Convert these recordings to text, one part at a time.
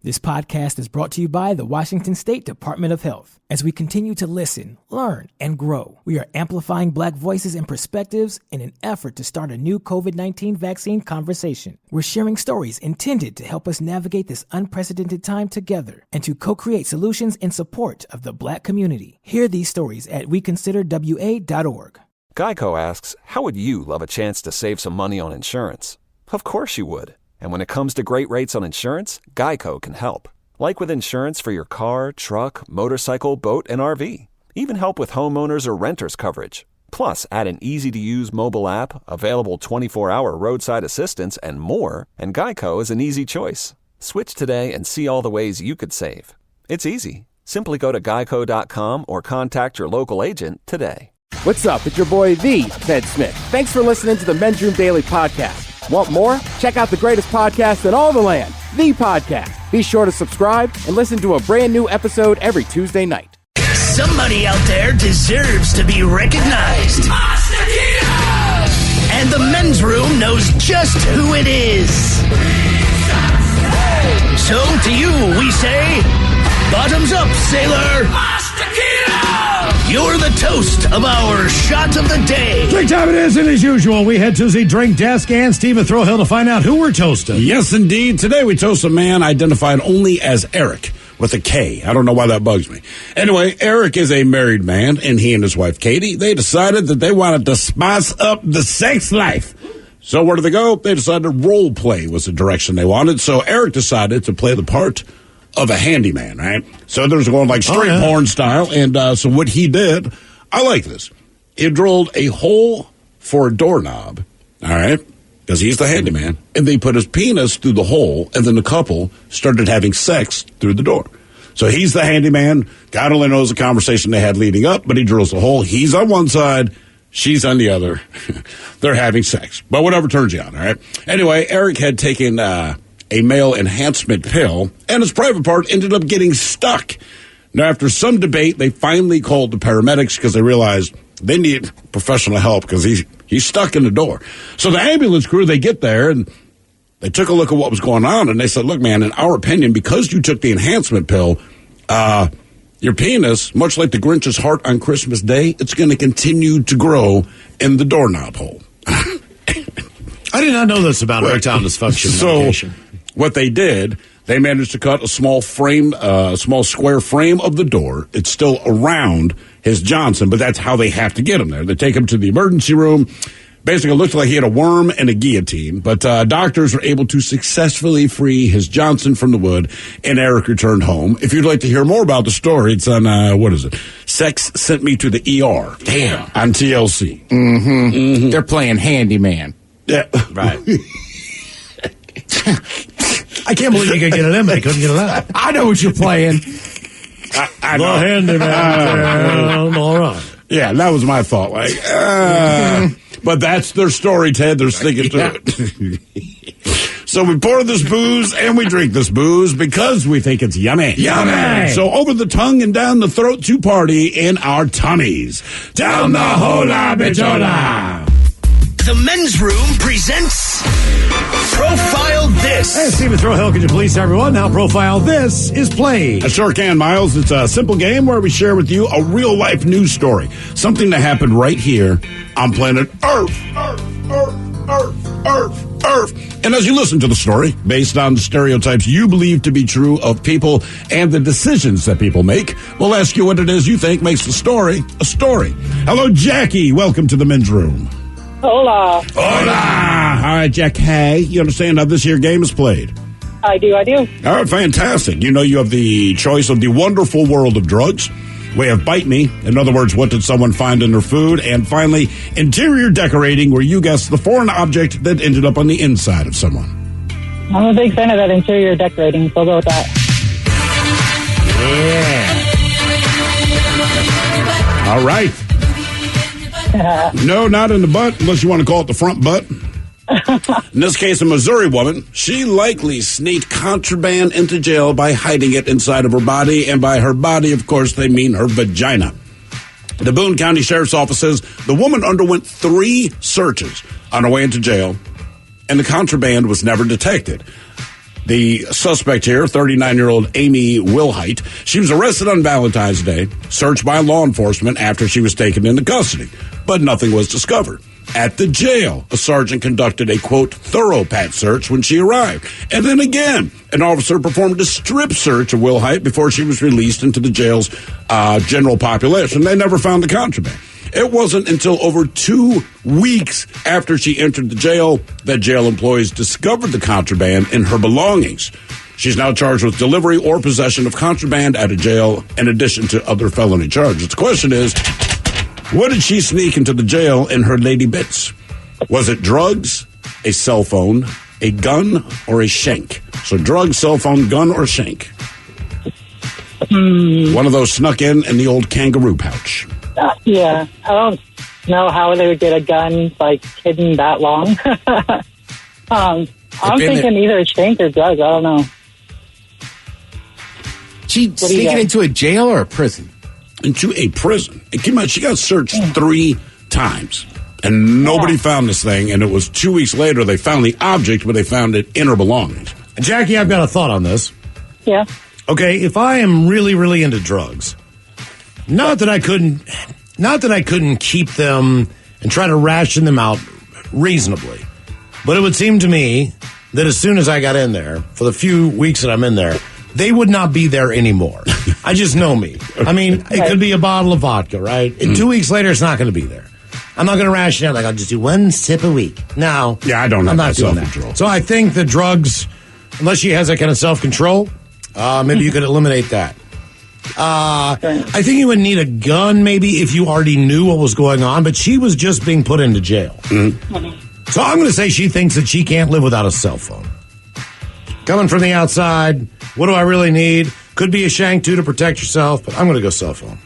This podcast is brought to you by the Washington State Department of Health. As we continue to listen, learn, and grow, we are amplifying Black voices and perspectives in an effort to start a new COVID-19 vaccine conversation. We're sharing stories intended to help us navigate this unprecedented time together and to co-create solutions in support of the Black community. Hear these stories at weconsiderwa.org. Geico asks, how would you love a chance to save some money on insurance? Of course you would. And when it comes to great rates on insurance, Geico can help. Like with insurance for your car, truck, motorcycle, boat, and RV. Even help with homeowners or renters coverage. Plus, add an easy-to-use mobile app, available 24-hour roadside assistance, and more, and Geico is an easy choice. Switch today and see all the ways you could save. It's easy. Simply go to geico.com or contact your local agent today. What's up? It's your boy, The Ted Smith. Thanks for listening to the Men's Room Daily Podcast. Want more? Check out the greatest podcast in all the land, The Podcast. Be sure to subscribe and listen to a brand new episode every Tuesday night. Somebody out there deserves to be recognized. And the Men's Room knows just who it is. So to you, we say, bottoms up, sailor. You're the toast of our shot of the day. Drink time it is, and as usual, we head to the drink desk and Stephen Throwhill to find out who we're toasting. Yes, indeed. Today we toast a man identified only as Eric, with a K. I don't know why that bugs me. Anyway, Eric is a married man, and he and his wife, Katie, they decided that they wanted to spice up the sex life. So where did they go? They decided role play was the direction they wanted. So Eric decided to play the part of a handyman, right? So there's going like straight porn style. And so what he did, I like this. He drilled a hole for a doorknob, all right, because he's the handyman. And they put his penis through the hole, and then the couple started having sex through the door. So he's the handyman. God only knows the conversation they had leading up, but he drills the hole. He's on one side. She's on the other. They're having sex. But whatever turns you on, all right? Anyway, Eric had taken a male enhancement pill, and his private part ended up getting stuck. Now, after some debate, they finally called the paramedics because they realized they need professional help because he's stuck in the door. So the ambulance crew, they get there, and they took a look at what was going on, and they said, look, man, in our opinion, because you took the enhancement pill, your penis, much like the Grinch's heart on Christmas Day, it's going to continue to grow in the doorknob hole. I did not know this about erectile dysfunction medication. What they did, they managed to cut a small frame, small square frame of the door. It's still around his Johnson, but that's how they have to get him there. They take him to the emergency room. Basically, it looked like he had a worm and a guillotine, but doctors were able to successfully free his Johnson from the wood, and Eric returned home. If you'd like to hear more about the story, it's on, what is it? Sex Sent Me to the ER. Damn. On TLC. Mm-hmm. Mm-hmm. They're playing handyman. Yeah. Right. I can't believe you could get it in, but you couldn't get it out. I know what you're playing. I know. The handyman. All right. Yeah, that was my thought. Like, but that's their story, Ted. They're sticking to it. So we pour this booze and we drink this booze because we think it's yummy. Yummy! So over the tongue and down the throat to party in our tummies. Down the hola bichola. The Men's Room presents Profile This. Hey, Stephen Throwhill, could you please tell everyone how Profile This is played? I sure can, Miles. It's a simple game where we share with you a real-life news story. Something that happened right here on planet Earth. Earth. And as you listen to the story, based on the stereotypes you believe to be true of people and the decisions that people make, we'll ask you what it is you think makes the story a story. Hello, Jackie. Welcome to the Men's Room. Hola. Hola. All right, Jack. Hey, you understand how this here game is played? I do. All right, fantastic. You know you have the choice of the wonderful world of drugs. We have Bite Me. In other words, what did someone find in their food? And finally, interior decorating, where you guess the foreign object that ended up on the inside of someone. I'm a big fan of that interior decorating, so I'll go with that. Yeah. All right. No, not in the butt, unless you want to call it the front butt. In this case, a Missouri woman, she likely sneaked contraband into jail by hiding it inside of her body, and by her body, of course, they mean her vagina. The Boone County Sheriff's Office says the woman underwent 3 searches on her way into jail, and the contraband was never detected. The suspect here, 39-year-old Amy Wilhite, she was arrested on Valentine's Day, searched by law enforcement after she was taken into custody, but nothing was discovered. At the jail, a sergeant conducted a, quote, thorough pat search when she arrived. And then again, an officer performed a strip search of Wilhite before she was released into the jail's general population. They never found the contraband. It wasn't until over 2 weeks after she entered the jail that jail employees discovered the contraband in her belongings. She's now charged with delivery or possession of contraband out of jail in addition to other felony charges. The question is, what did she sneak into the jail in her lady bits? Was it drugs, a cell phone, a gun, or a shank? So drugs, cell phone, gun, or shank? One of those snuck in the old kangaroo pouch. Yeah, I don't know how they would get a gun, like, hidden that long. I'm thinking either shank or drugs. I don't know. She sneaking into a jail or a prison? Into a prison. And keep in mind, she got searched 3 times. And nobody found this thing. And it was 2 weeks later they found the object, but they found it in her belongings. Jackie, I've got a thought on this. Yeah. Okay, if I am really, really into drugs, not that I couldn't keep them and try to ration them out reasonably, but it would seem to me that as soon as I got in there, for the few weeks that I'm in there, they would not be there anymore. I just know me. I mean, it could be a bottle of vodka, right? And 2 weeks later, it's not going to be there. I'm not going to ration it out. Like, I'll just do 1 sip a week. No. Yeah, I don't know. I'm not doing that. So I think the drugs, unless she has that kind of self-control, maybe you could eliminate that. I think you would need a gun maybe if you already knew what was going on, but she was just being put into jail. Mm-hmm. So I'm going to say she thinks that she can't live without a cell phone. Coming from the outside, what do I really need? Could be a shank too to protect yourself, but I'm going to go cell phone.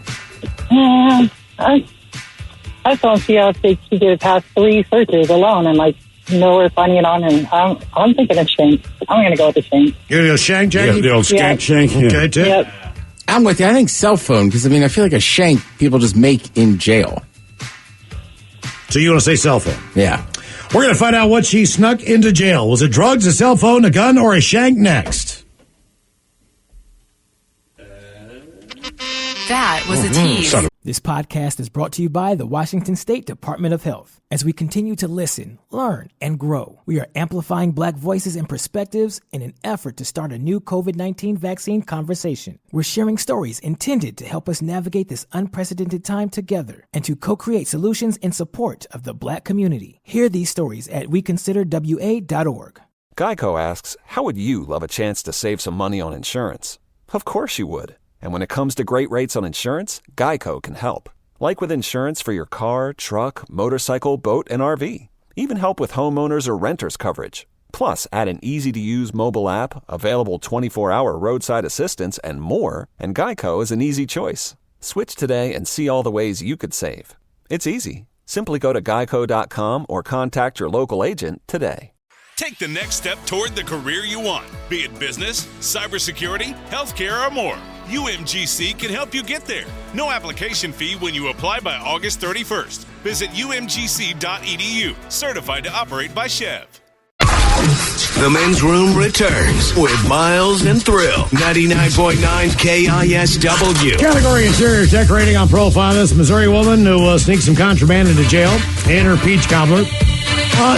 I don't see how she did it past 3 searches alone and like nowhere finding it on him. I'm thinking of shank. I'm going to go with the shank. You're going to go shank, Jackie? Yeah, the old skank shank. Yeah. Okay, Tim? Yep. I'm with you. I think cell phone, because, I mean, I feel like a shank people just make in jail. So you want to say cell phone? Yeah. We're going to find out what she snuck into jail. Was it drugs, a cell phone, a gun, or a shank next? That was a tease. This podcast is brought to you by the Washington State Department of Health. As we continue to listen, learn, and grow, we are amplifying Black voices and perspectives in an effort to start a new COVID-19 vaccine conversation. We're sharing stories intended to help us navigate this unprecedented time together and to co-create solutions in support of the Black community. Hear these stories at weconsiderwa.org. Geico asks, how would you love a chance to save some money on insurance? Of course you would. And when it comes to great rates on insurance, Geico can help. Like with insurance for your car, truck, motorcycle, boat, and RV. Even help with homeowners or renters coverage. Plus, add an easy-to-use mobile app, available 24-hour roadside assistance, and more, and Geico is an easy choice. Switch today and see all the ways you could save. It's easy. Simply go to geico.com or contact your local agent today. Take the next step toward the career you want, be it business, cybersecurity, healthcare, or more. UMGC can help you get there. No application fee when you apply by August 31st. Visit umgc.edu, certified to operate by Chev. The men's room returns with Miles and Thrill. 99.9 KISW. Category interior decorating on profile. This Missouri woman who sneaked some contraband into jail in her peach cobbler.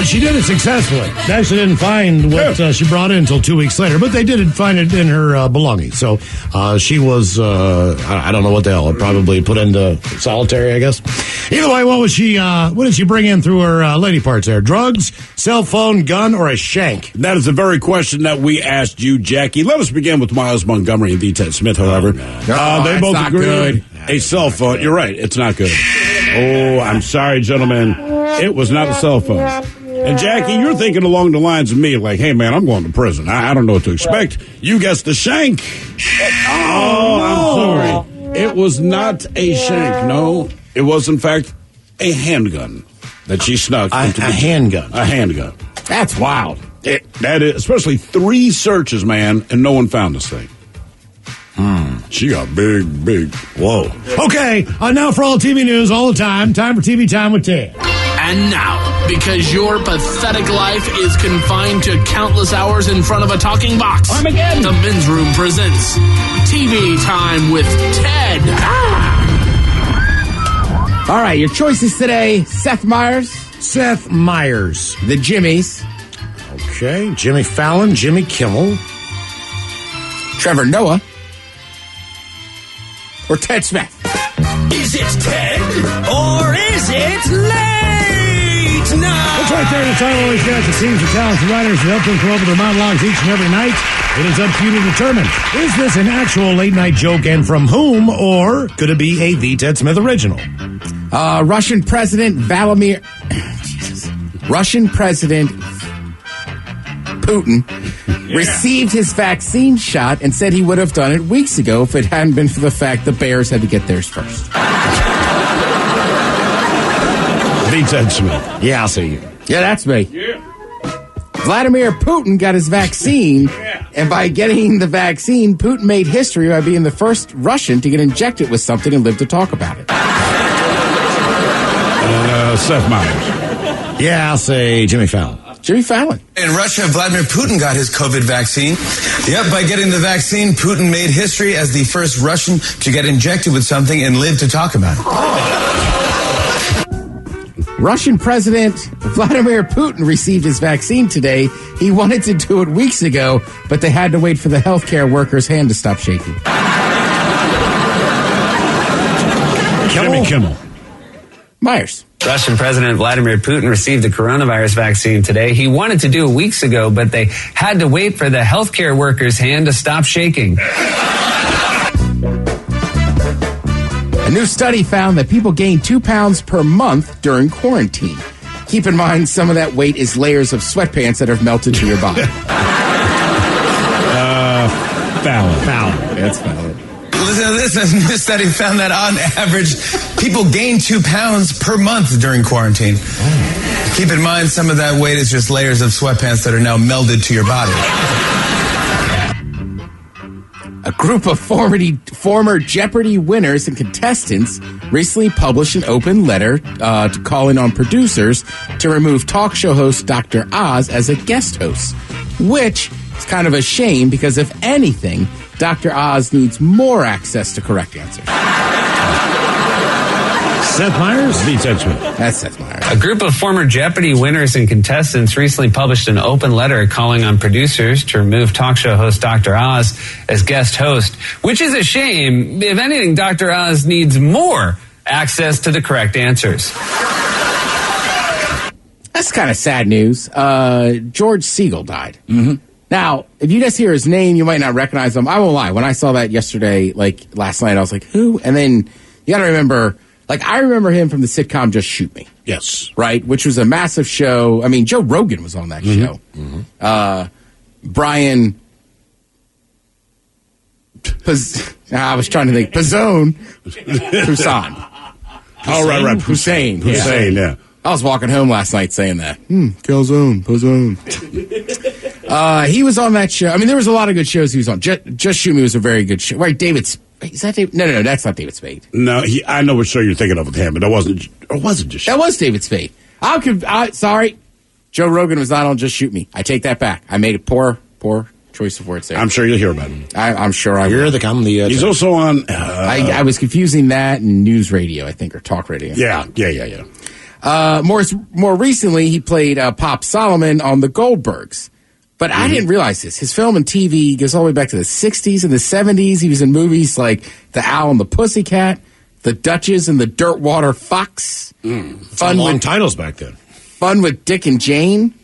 She did it successfully. They actually didn't find what she brought in until 2 weeks later, but they did find it in her belongings. So she was, I don't know what the hell, probably put into solitary, I guess. Either way, what did she bring in through her lady parts there? Drugs, cell phone, gun, or a shank? That is the very question that we asked you, Jackie. Let us begin with Miles Montgomery and D. Ted Smith, however. They both agreed. A cell phone. You're right. It's not good. Oh, I'm sorry, gentlemen. It was not a cell phone. And Jackie, you're thinking along the lines of me, like, hey, man, I'm going to prison. I don't know what to expect. You guessed the shank. Oh, I'm sorry. It was not a shank. No, it was, in fact, a handgun that she snuck into the handgun. A handgun. That's wild. That is, especially 3 searches, man, and no one found this thing. She got big. Whoa. Okay, now for all TV news all the time. Time for TV Time with Ted. And now, because your pathetic life is confined to countless hours in front of a talking box, Armageddon. the Men's Room presents TV Time with Ted. All right, your choices today: Seth Meyers, the Jimmies, Okay, Jimmy Fallon, Jimmy Kimmel. Trevor Noah, or Ted Smith. Is it Ted or is it late now? That's right there. The title always got the teams of talents and writers who help them come up with their monologues each and every night. It is up to you to determine, is this an actual late-night joke and from whom, or could it be a The Ted Smith original? Russian President Putin received his vaccine shot and said he would have done it weeks ago if it hadn't been for the fact the Bears had to get theirs first. The Ted Smith. Yeah, I'll see you. Yeah, that's me. Vladimir Putin got his vaccine, and by getting the vaccine, Putin made history by being the first Russian to get injected with something and live to talk about it. Seth Meyers. Yeah, I'll say Jimmy Fallon. Jimmy Fallon. In Russia, Vladimir Putin got his COVID vaccine. Yep, by getting the vaccine, Putin made history as the first Russian to get injected with something and live to talk about it. Russian President Vladimir Putin received his vaccine today. He wanted to do it weeks ago, but they had to wait for the healthcare worker's hand to stop shaking. Jimmy Kimmel. Myers. Russian President Vladimir Putin received the coronavirus vaccine today. He wanted to do it weeks ago, but they had to wait for the healthcare worker's hand to stop shaking. A new study found that people gain 2 pounds per month during quarantine. Keep in mind, some of that weight is layers of sweatpants that have melted to your body. Fallon. That's valid. Listen to this. A new study found that on average, people gain 2 pounds per month during quarantine. Keep in mind, some of that weight is just layers of sweatpants that are now melded to your body. A group of former Jeopardy winners and contestants recently published an open letter to calling on producers to remove talk show host Dr. Oz as a guest host, which is kind of a shame because, if anything, Dr. Oz needs more access to correct answers. Seth Meyers? The Ted Smith. That's Seth Meyers. A group of former Jeopardy winners and contestants recently published an open letter calling on producers to remove talk show host Dr. Oz as guest host, which is a shame. If anything, Dr. Oz needs more access to the correct answers. That's kind of sad news. George Siegel died. Mm-hmm. Now, if you just hear his name, you might not recognize him. I won't lie. When I saw that yesterday, last night, I was like, who? And then you got to remember, I remember him from the sitcom Just Shoot Me. Yes. Right? Which was a massive show. I mean, Joe Rogan was on that show. Mm-hmm. Brian... I was trying to think. Hussein. Oh, right. Hussein, yeah. I was walking home last night saying that. Calzone. He was on that show. I mean, there was a lot of good shows he was on. Just Shoot Me was a very good show. Right, David Spade. Is that David? No, that's not David Spade. No, I know what show you're thinking of with him, but that wasn't Just Shoot Me. That was David Spade. Sorry. Joe Rogan was not on Just Shoot Me. I take that back. I made a poor choice of words there. I'm sure you'll hear about him. I'm sure I will. Here they come. He's also on... I was confusing that and news radio, I think, or talk radio. Yeah. More recently, he played Pop Solomon on The Goldbergs. But I didn't realize this. His film and TV goes all the way back to the 60s and the 70s. He was in movies like The Owl and the Pussycat, The Duchess and the Dirtwater Fox. Fun long titles back then. Fun with Dick and Jane.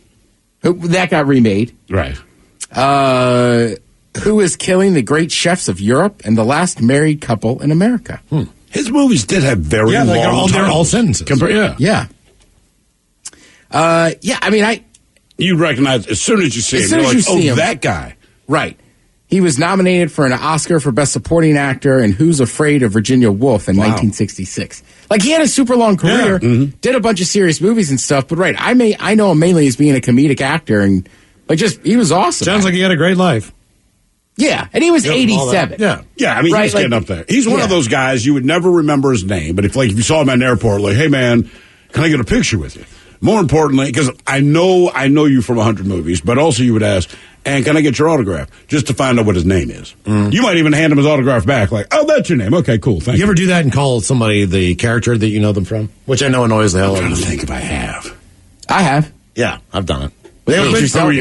That got remade. Right. Who is Killing the Great Chefs of Europe and The Last Married Couple in America. His movies did have very long titles. They're all sentences. Yeah. I mean, you recognize as soon as you see him, you're like, him. That guy. Right. He was nominated for an Oscar for Best Supporting Actor in Who's Afraid of Virginia Woolf in 1966. He had a super long career, did a bunch of serious movies and stuff, but I know him mainly as being a comedic actor, and he was awesome. Sounds like he had a great life. Yeah, and he was 87. Yeah. I mean, he's getting up there. He's one of those guys you would never remember his name, but if you saw him at an airport, hey man, can I get a picture with you? More importantly, because I know you from 100 movies, but also you would ask, and can I get your autograph? Just to find out what his name is. You might even hand him his autograph back, like, oh, that's your name. Okay, cool, thank you. You ever do that and call somebody the character that you know them from? Which I know annoys the hell out of me. I'm trying to think if I have. I have. Yeah, I've done it.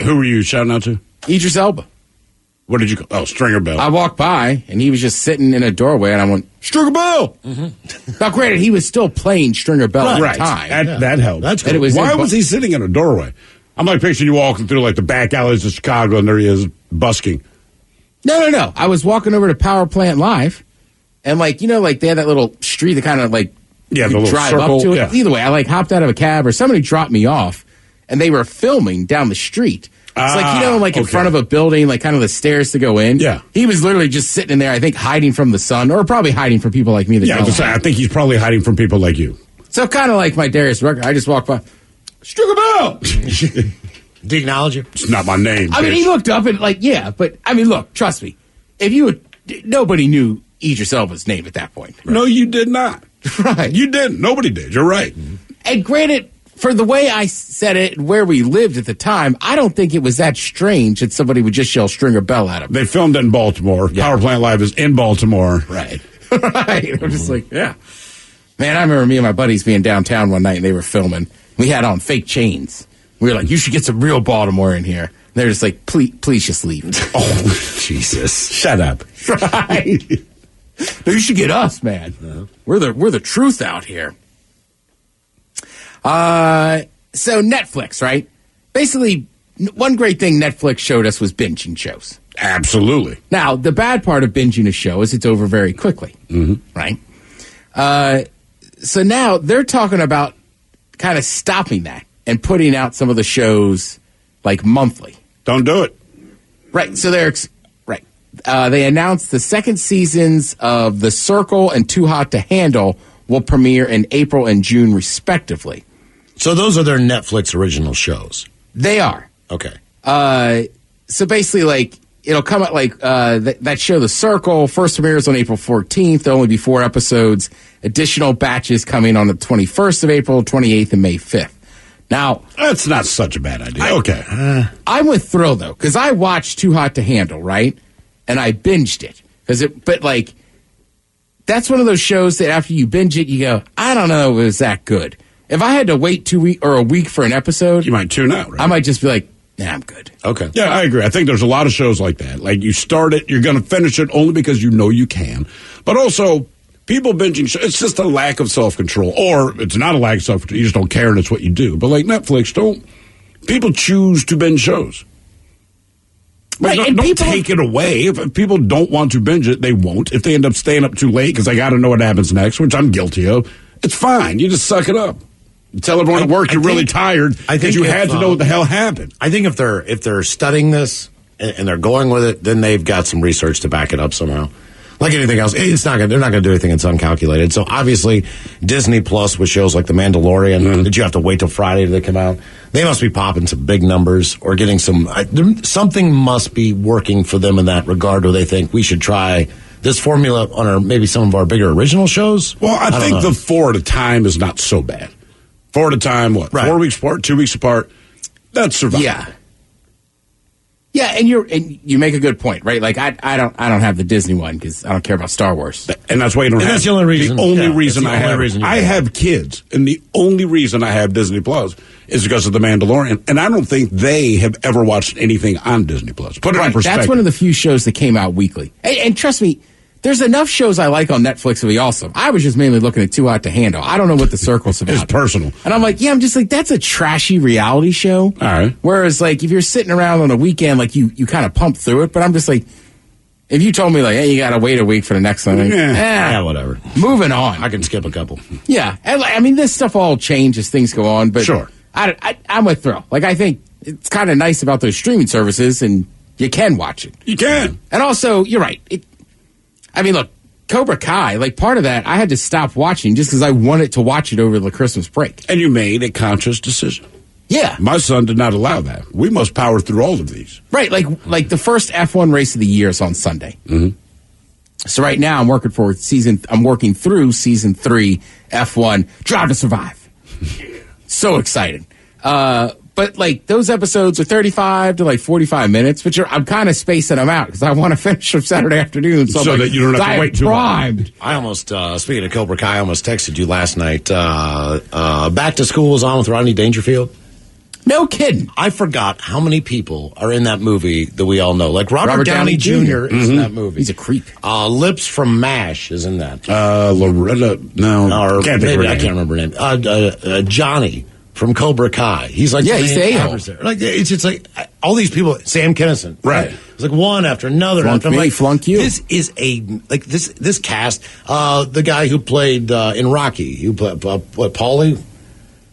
Who were you shouting out to? Idris Elba. What did you call? Oh, Stringer Bell. I walked by, and he was just sitting in a doorway, and I went, Stringer Bell! Now, granted, he was still playing Stringer Bell at the time. That helped. That's cool. And it was Why was he sitting in a doorway? I'm like picturing you walking through like the back alleys of Chicago, and there he is busking. No. I was walking over to Power Plant Live, and like they had that little street that kind of like the you little drive circle, up to it. yeah. Either way, I like hopped out of a cab or somebody dropped me off, and they were filming down the street. It's like, in front of a building, like kind of the stairs to go in. Yeah. He was literally just sitting in there, I think, hiding from the sun, or probably hiding from people like me. I think he's probably hiding from people like you. So kind of like my Darius Rucker, I just walked by, Stringer Bell! Do you acknowledge it? It's not my name. I mean, he looked up and but I mean, look, trust me. Nobody knew Idris Elba's name at that point. Right? No, you did not. Right. You didn't. Nobody did. You're right. And granted, for the way I said it and where we lived at the time, I don't think it was that strange that somebody would just yell Stringer Bell at him. They filmed it in Baltimore. Yeah. Power Plant Live is in Baltimore. Right. Right. I'm just like, yeah. Man, I remember me and my buddies being downtown one night and they were filming. We had on fake chains. We were like, you should get some real Baltimore in here. And they're just like, please just leave. Oh, Jesus. Shut up. Right. No, you should get us, man. Yeah. We're the truth out here. So Netflix, right? Basically, one great thing Netflix showed us was binging shows. Absolutely. Now, the bad part of binging a show is it's over very quickly, right? So now they're talking about kind of stopping that and putting out some of the shows like monthly. Don't do it. Right. So they announced the second seasons of The Circle and Too Hot to Handle will premiere in April and June, respectively. So those are their Netflix original shows? They are. Okay. So basically, like, it'll come out like that show, The Circle, first premieres on April 14th. There'll only be 4 episodes. Additional batches coming on the 21st of April, 28th, and May 5th. Now, that's not such a bad idea. Okay. I'm with Thrill, though, because I watched Too Hot to Handle, right? And I binged it. But like, that's one of those shows that after you binge it, you go, I don't know if it was that good. If I had to wait 2 weeks or a week for an episode, you might tune out, right? I might just be like, nah, I'm good. Okay. Yeah, I agree. I think there's a lot of shows like that. Like, you start it, you're going to finish it only because you know you can. But also, people binging shows, it's just a lack of self-control. Or it's not a lack of self-control, you just don't care and it's what you do. But like Netflix, people choose to binge shows. Right, don't take it away. If people don't want to binge it, they won't. If they end up staying up too late because they got to know what happens next, which I'm guilty of, it's fine. You just suck it up. You tell everyone at work you're really tired because you had to know what the hell happened. I think if they're studying this and they're going with it, then they've got some research to back it up somehow. Like anything else, they're not going to do anything that's uncalculated. So obviously, Disney Plus with shows like The Mandalorian, that you have to wait till Friday to come out, they must be popping some big numbers or getting something must be working for them in that regard where they think we should try this formula on maybe some of our bigger original shows. Well, I think the 4 at a time is not so bad. 4 at a time, what? Right. 4 weeks apart, 2 weeks apart. That's survival. Yeah. Yeah, and you make a good point, right? Like I don't have the Disney one because I don't care about Star Wars, and that's why you don't. That's the only reason. The only reason I have. I have kids, and the only reason I have Disney Plus is because of The Mandalorian, and I don't think they have ever watched anything on Disney Plus. Put it in perspective. That's one of the few shows that came out weekly, and trust me. There's enough shows I like on Netflix to be awesome. I was just mainly looking at Too Hot to Handle. I don't know what The Circle's about. It's personal. And I'm like, I'm just like, that's a trashy reality show. All right. Whereas, like, if you're sitting around on a weekend, like, you kind of pump through it. But I'm just like, if you told me, like, hey, you got to wait a week for the next one. Like, yeah, whatever. Moving on. I can skip a couple. Yeah. And, I mean, this stuff all changes as things go on. But sure. I'm with Thrill. Like, I think it's kind of nice about those streaming services, and you can watch it. You can. And also, you're right. I mean, look. Cobra Kai, like part of that, I had to stop watching just because I wanted to watch it over the Christmas break. And you made a conscious decision. Yeah. My son did not allow that. We must power through all of these. Right, like the first F1 race of the year is on Sunday. Mm-hmm. So right now I'm working through season 3 F1 Drive to Survive. So excited. But like those episodes are 35 to like 45 minutes, which I'm kind of spacing them out because I want to finish them Saturday afternoon. So that you don't have to wait too long. I almost, speaking of Cobra Kai, I almost texted you last night. Back to School was on with Rodney Dangerfield. No kidding. I forgot how many people are in that movie that we all know. Like Robert Downey Jr. is in that movie. He's a creep. Lips from MASH is in that. Loretta, no. Can't think of her name. I can't remember her name. Johnny from Cobra Kai. He's like, he's the a-hole. Like, it's just like all these people, Sam Kinison. Right. It's like one after another. Flunk after me, like, flunk you. This is this cast, the guy who played in Rocky, Paulie?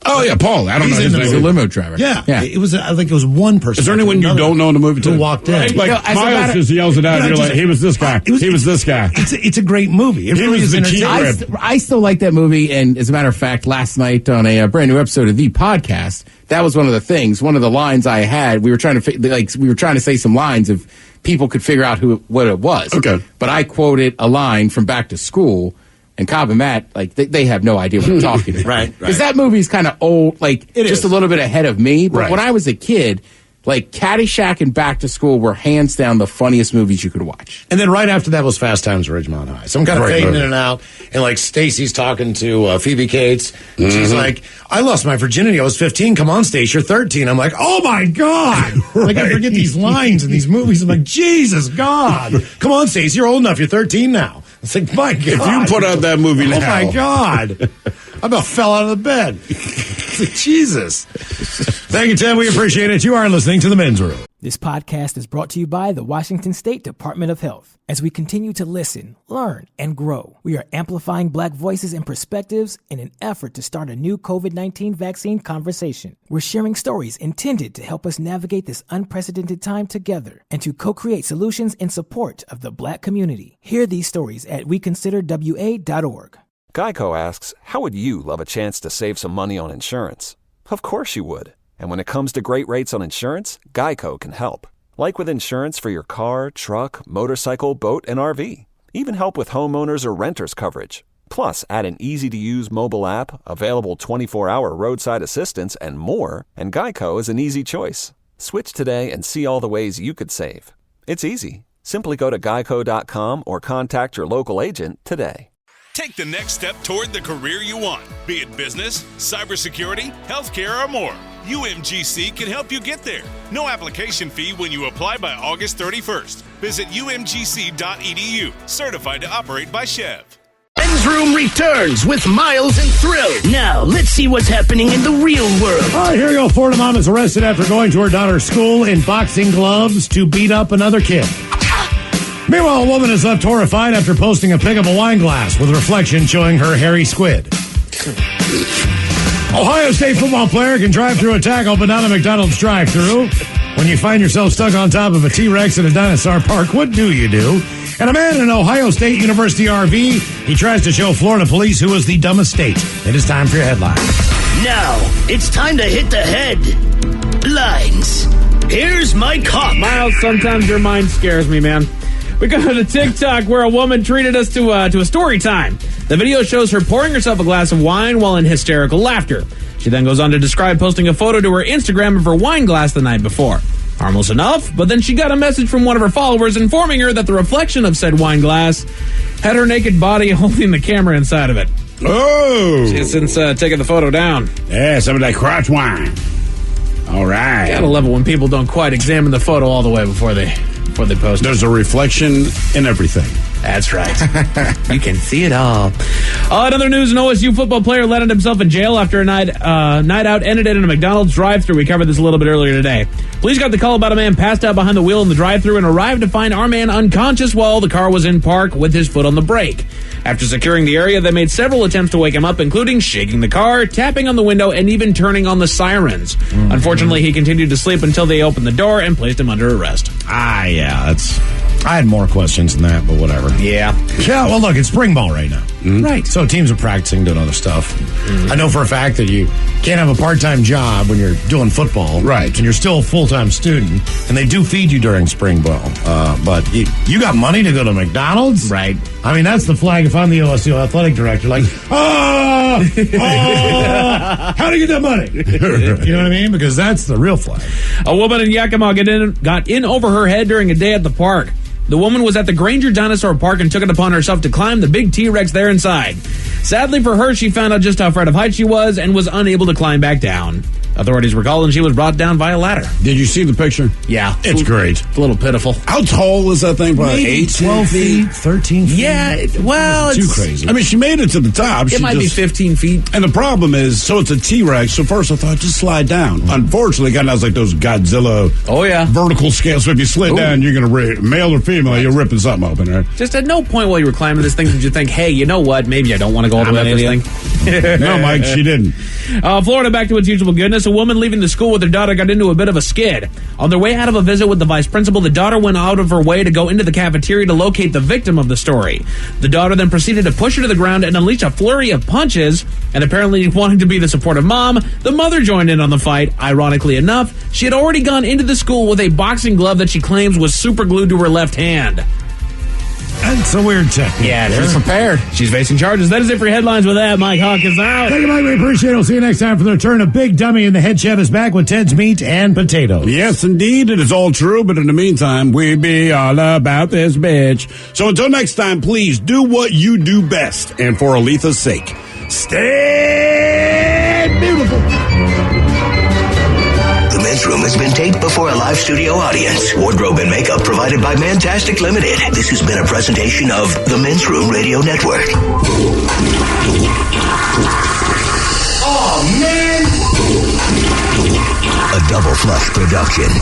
Oh, yeah, Paul. I don't know his name. He's a limo driver. Yeah. It was, I think it was one person. Is there anyone you don't know in the movie who walked in? Right. Like, Miles just yells it out, and you're like, he was this guy. He was this guy. It's a great movie. It really is entertaining. I still like that movie, and as a matter of fact, last night on a brand new episode of The Podcast, that was one of the things, one of the lines I had. We were trying to say some lines if people could figure out what it was. Okay. But I quoted a line from Back to School. And Cobb and Matt, like, they have no idea what I'm talking about. Right. Because that movie's kind of old, like, just a little bit ahead of me. But when I was a kid, like, Caddyshack and Back to School were hands down the funniest movies you could watch. And then right after that was Fast Times at Ridgemont High. So I'm kind of fading in and out. And, like, Stacy's talking to Phoebe Cates. And she's like, I lost my virginity. I was 15. Come on, Stace, you're 13. I'm like, oh, my God. Like, I forget these lines in these movies. I'm like, Jesus, God. Come on, Stace, you're old enough. You're 13 now. It's like, my God. If you put out that movie now. Oh, my God. I about fell out of the bed. It's like, Jesus. Thank you, Ted. We appreciate it. You are listening to The Men's Room. This podcast is brought to you by the Washington State Department of Health. As we continue to listen, learn, and grow, we are amplifying Black voices and perspectives in an effort to start a new COVID-19 vaccine conversation. We're sharing stories intended to help us navigate this unprecedented time together and to co-create solutions in support of the Black community. Hear these stories at weconsiderwa.org. Geico asks, how would you love a chance to save some money on insurance? Of course you would. And when it comes to great rates on insurance, Geico can help. Like with insurance for your car, truck, motorcycle, boat, and RV. Even help with homeowners or renters coverage. Plus, add an easy-to-use mobile app, available 24-hour roadside assistance, and more, and Geico is an easy choice. Switch today and see all the ways you could save. It's easy. Simply go to geico.com or contact your local agent today. Take the next step toward the career you want, be it business, cybersecurity, healthcare, or more. UMGC can help you get there. No application fee when you apply by August 31st. Visit umgc.edu, certified to operate by Chev. Men's Room returns with Miles and Thrill. Now, let's see what's happening in the real world. All right, here we go. Florida mom is arrested after going to her daughter's school in boxing gloves to beat up another kid. Meanwhile, a woman is left horrified after posting a pic of a wine glass with reflection showing her hairy squid. Ohio State football player can drive through a tackle, but not a McDonald's drive-through. When you find yourself stuck on top of a T-Rex at a dinosaur park, what do you do? And a man in an Ohio State University RV, he tries to show Florida police who is the dumbest state. It is time for your headlines. Now, it's time to hit the headlines. Here's my cop. Miles, sometimes your mind scares me, man. We go to TikTok where a woman treated us to a story time. The video shows her pouring herself a glass of wine while in hysterical laughter. She then goes on to describe posting a photo to her Instagram of her wine glass the night before. Harmless enough, but then she got a message from one of her followers informing her that the reflection of said wine glass had her naked body holding the camera inside of it. Oh! She has since taken the photo down. Yeah, some of that crotch wine. All right. Gotta love it when people don't quite examine the photo all the way before they post it. There's a reflection in everything. That's right. You can see it all. In other news, an OSU football player landed himself in jail after a night out ended in a McDonald's drive-thru. We covered this a little bit earlier today. Police got the call about a man passed out behind the wheel in the drive-thru and arrived to find our man unconscious while the car was in park with his foot on the brake. After securing the area, they made several attempts to wake him up, including shaking the car, tapping on the window, and even turning on the sirens. Unfortunately, he continued to sleep until they opened the door and placed him under arrest. Yeah, that's... I had more questions than that, but whatever. Yeah. Yeah, well, look, it's spring ball right now. Right. So teams are practicing, doing other stuff. I know for a fact that you can't have a part-time job when you're doing football. Right. And you're still a full-time student, and they do feed you during spring ball. But you got money to go to McDonald's? Right. I mean, that's the flag if I'm the OSU athletic director. Like, how do you get that money? You know what I mean? Because that's the real flag. A woman in Yakima got in over her head during a day at the park. The woman was at the Granger Dinosaur Park and took it upon herself to climb the big T-Rex there inside. Sadly for her, she found out just how afraid of heights she was and was unable to climb back down. Authorities were called and she was brought down via ladder. Did you see the picture? Yeah. It's great. It's a little pitiful. How tall is that thing? Probably 8, 12 feet, 13 feet. Yeah, well, too it's crazy. I mean, she made it to the top. It might be 15 feet. And the problem is, so it's a T-Rex. So first I thought, just slide down. Unfortunately, it has like those Godzilla vertical scales. So if you slid down, you're going to rip, male or female, you're ripping something open, right? Just at no point while you were climbing this thing did you think, hey, you know what? Maybe I don't want to go all the way up this thing. No, Mike, she didn't. Florida, back to its usual goodness. A woman leaving the school with her daughter got into a bit of a skid. On their way out of a visit with the vice principal, the daughter went out of her way to go into the cafeteria to locate the victim of the story. The daughter then proceeded to push her to the ground and unleash a flurry of punches, and apparently wanting to be the supportive mom, the mother joined in on the fight. Ironically enough, she had already gone into the school with a boxing glove that she claims was super glued to her left hand. That's a weird technique. Yeah, she's prepared. She's facing charges. That is it for your headlines with that. Mike Hawk is out. Thank you, Mike. We appreciate it. We'll see you next time for the return of Big Dummy and the Head Chef is back with Ted's Meat and Potatoes. Yes, indeed. It is all true. But in the meantime, we be all about this bitch. So until next time, please do what you do best. And for Aletha's sake, stay beautiful. The men's room has been taped before a live studio audience. Wardrobe and makeup provided by Mantastic Limited. This has been a presentation of the Men's Room Radio Network. Oh, man! A Double Flush production.